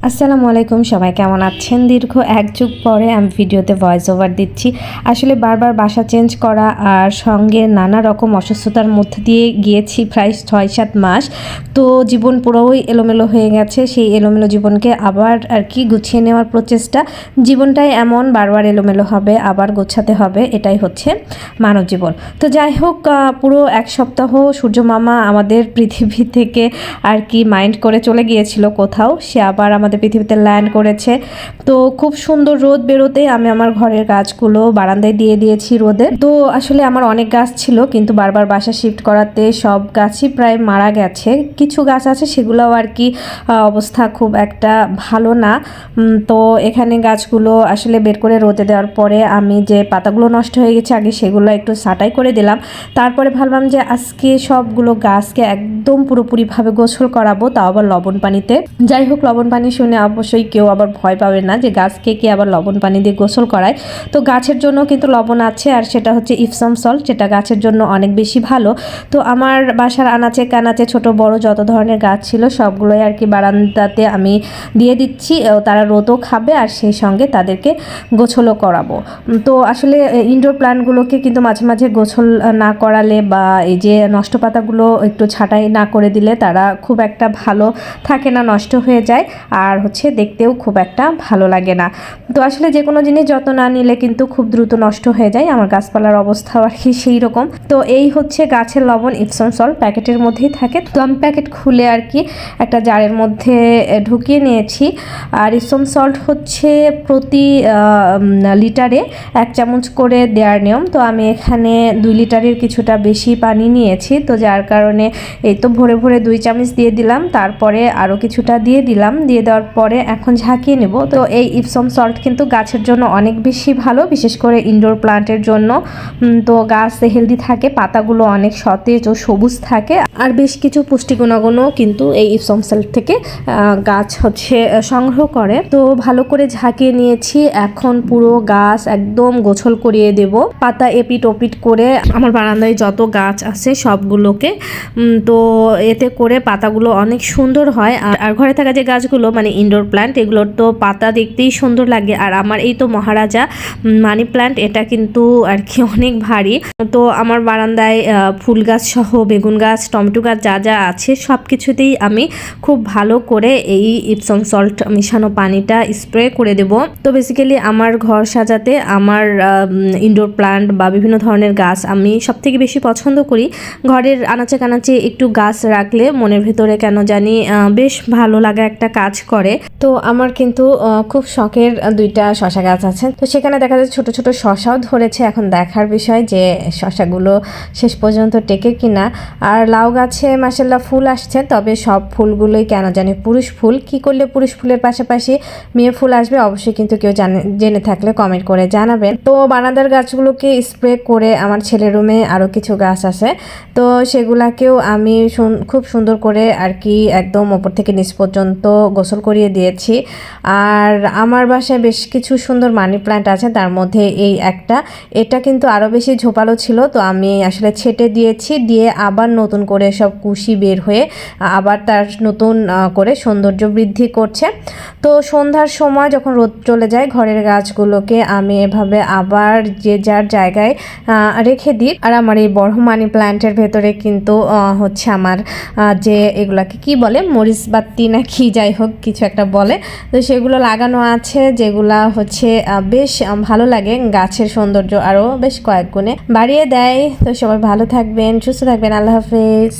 আসসালামু আলাইকুম, সবাই কেমন আছেন? দীর্ঘ এক যুগ পরে আমি ভিডিওতে ভয়েস ওভার দিচ্ছি। আসলে বারবার বাসা চেঞ্জ করা আর সঙ্গে নানা রকম অসুস্থতার মধ্যে দিয়ে গিয়েছি প্রায় 6-7 মাস। তো জীবন পুরোই এলোমেলো হয়ে গেছে। সেই এলোমেলো জীবনকে আবার আর কি গুছিয়ে নেওয়ার প্রচেষ্টা। জীবনটাই এমন, বারবার এলোমেলো হবে, আবার গোছাতে হবে, এটাই হচ্ছে মানব জীবন। তো যাই হোক, পুরো এক সপ্তাহ সূর্য মামা আমাদের পৃথিবী থেকে আর কি মাইন্ড করে চলে গিয়েছিল কোথাও। সে আবার আমাদের পৃথিবীতে ল্যান্ড করেছে। তো খুব সুন্দর রোদ বেরোতে আমি আমার ঘরের গাছগুলো বারান্দায় দিয়ে দিয়েছি রোদে। তো আসলে আমার অনেক গাছ ছিল, কিন্তু বারবার বাসা শিফট করাতে সব গাছই প্রায় মারা গেছে। কিছু গাছ আছে সেগুলোও আর কি অবস্থা খুব একটা ভালো না। তো এখানে গাছগুলো আসলে বের করে রোদে দেওয়ার পরে আমি যে পাতাগুলো নষ্ট হয়ে গেছে আগে সেগুলো একটু ছাঁটাই করে দিলাম। তারপরে ভাবলাম যে আজকে সবগুলো গাছকে একদম পুরোপুরিভাবে গোসল করাবো, তাও আবার লবণ পানিতে। যাই হোক, লবণ পানি শুনে অবশ্যই কেউ আবার ভয় পাবে না যে গাছকে কে আবার লবণ পানি দিয়ে গোসল করায়। তো গাছের জন্য কিন্তু লবণ আছে, আর সেটা হচ্ছে ইপসম সল্ট, যেটা গাছের জন্য অনেক বেশি ভালো। তো আমার বাসার আনাচে কানাচে ছোট বড় যত ধরনের গাছ ছিল সবগুলোই আর কি বারান্দাতে আমি দিয়ে দিচ্ছি। তারা রোদও খাবে আর সেই সঙ্গে তাদেরকে গোসলও করাবো। তো আসলে ইনডোর প্ল্যান্টগুলোকে কিন্তু মাঝে মাঝে গোসল না করালে বা এই যে নষ্ট পাতাগুলো একটু ছাঁটাই না করে দিলে তারা খুব একটা ভালো থাকে না, নষ্ট হয়ে যায়, আর হচ্ছে দেখতেও খুব একটা ভালো লাগে না। তো আসলে যে কোনো জিনিস যত্ন না নিলে কিন্তু খুব দ্রুত নষ্ট হয়ে যায়। আমার গাছপালার অবস্থাও আর কি সেই রকম। তো এই হচ্ছে গাছের লবণ, ইপসম সল্ট প্যাকেটের মধ্যেই থাকে। তো আমি প্যাকেট খুলে আর কি একটা জারের মধ্যে ঢুকিয়ে নিয়েছি। আর ইপসম সল্ট হচ্ছে প্রতি লিটারে 1 চামচ করে দেওয়ার নিয়ম। তো আমি এখানে 2 লিটারের কিছুটা বেশি পানি নিয়েছি, তো যার কারণে এই তো ভরে ভরে 2 চামচ দিয়ে দিলাম। তারপরে আরও কিছুটা দিয়ে দিলাম। দিয়ে দেওয়ার পরে এখন ঝাঁকিয়ে নেব। তো এই ইপসম সল্ট কিন্তু গাছের জন্য অনেক বেশি ভালো, বিশেষ করে ইনডোর প্লান্টের জন্য। তো গাছ হেলদি থাকে, পাতাগুলো অনেক সতেজ ও সবুজ থাকে, আর বেশ কিছু পুষ্টি গুণাগুণও কিন্তু এই ইপসম সল্ট থেকে গাছ হচ্ছে সংগ্রহ করে। তো ভালো করে ঝাঁকিয়ে নিয়েছি। এখন পুরো গাছ একদম গোছল করিয়ে দেব, পাতা এপিট ওপিট করে আমার বারান্দায় যত গাছ আছে সবগুলোকে। তো এতে করে পাতাগুলো অনেক সুন্দর হয়। আর ঘরে থাকা যে গাছগুলো মানে ইনডোর প্ল্যান্ট, এগুলোর তো পাতা দেখতেই সুন্দর লাগে। আর আমার এই তো মহারাজা মানি প্ল্যান্ট, এটা কিন্তু আর কি অনেক ভারী। তো আমার বারান্দায় ফুল গাছ সহ বেগুন গাছ, টমেটো গাছ যা যা আছে সব কিছুতেই আমি খুব ভালো করে এই ইপসম সল্ট মিশানো পানিটা স্প্রে করে দেব। তো বেসিক্যালি আমার ঘর সাজাতে আমার ইনডোর প্ল্যান্ট বা বিভিন্ন ধরনের গাছ আমি সবথেকে বেশি পছন্দ করি। ঘরের আনাচে কানাচে একটু গাছ রাখলে মনের ভেতরে কেন জানি বেশ ভালো লাগা একটা কাজ করে। তো আমার কিন্তু খুব শখের 2টা শশা গাছ আছে। তো সেখানে দেখা যাচ্ছে ছোট ছোট শশাও ধরেছে। এখন দেখার বিষয় যে শশাগুলো শেষ পর্যন্ত টেকে কিনা। আর লাউ গাছে মাশাআল্লাহ ফুল আসছে, তবে সব ফুলগুলোই কেন জানি পুরুষ ফুল। কি করলে পুরুষ ফুলের পাশাপাশি মেয়ে ফুল আসবে অবশ্যই কিন্তু কেউ জেনে থাকলে কমেন্ট করে জানাবেন। তো বারান্দার গাছগুলোকে স্প্রে করে আমার ছেলের রুমে আরও কিছু গাছ আছে, তো সেগুলাকেও আমি খুব সুন্দর করে আর কি একদম ওপর থেকে নিচ পর্যন্ত গোসল করিয়ে দিয়েছি। আর আমার বাসায় বেশ কিছু সুন্দর মানি প্ল্যান্ট আছে, তার মধ্যে এই একটা, এটা কিন্তু আরও বেশি ঝোপালো ছিল। তো আমি আসলে ছেটে দিয়েছি, দিয়ে আবার নতুন করে সব কুশি বের হয়ে আবার তার নতুন করে সৌন্দর্য বৃদ্ধি করছে। তো সন্ধ্যার সময় যখন রোদ চলে যায় ঘরের গাছগুলোকে আমি এভাবে আবার যে যার জায়গায় রেখে দিই। আর আমার এই বড় মানি প্ল্যান্টের ভেতরে কিন্তু হচ্ছে আমার যে এগুলাকে কি বলে, মরিচ বাতি না কি, যাই হোক কিছু একটা বলে, তো সেগুলো লাগানো আছে, যেগুলা হচ্ছে বেশ ভালো লাগে, গাছের সৌন্দর্য আরও বেশ কয়েক গুণে বাড়িয়ে দেয়। তো সবাই ভালো থাকবেন, সুস্থ থাকবেন, আল্লাহ হাফেজ।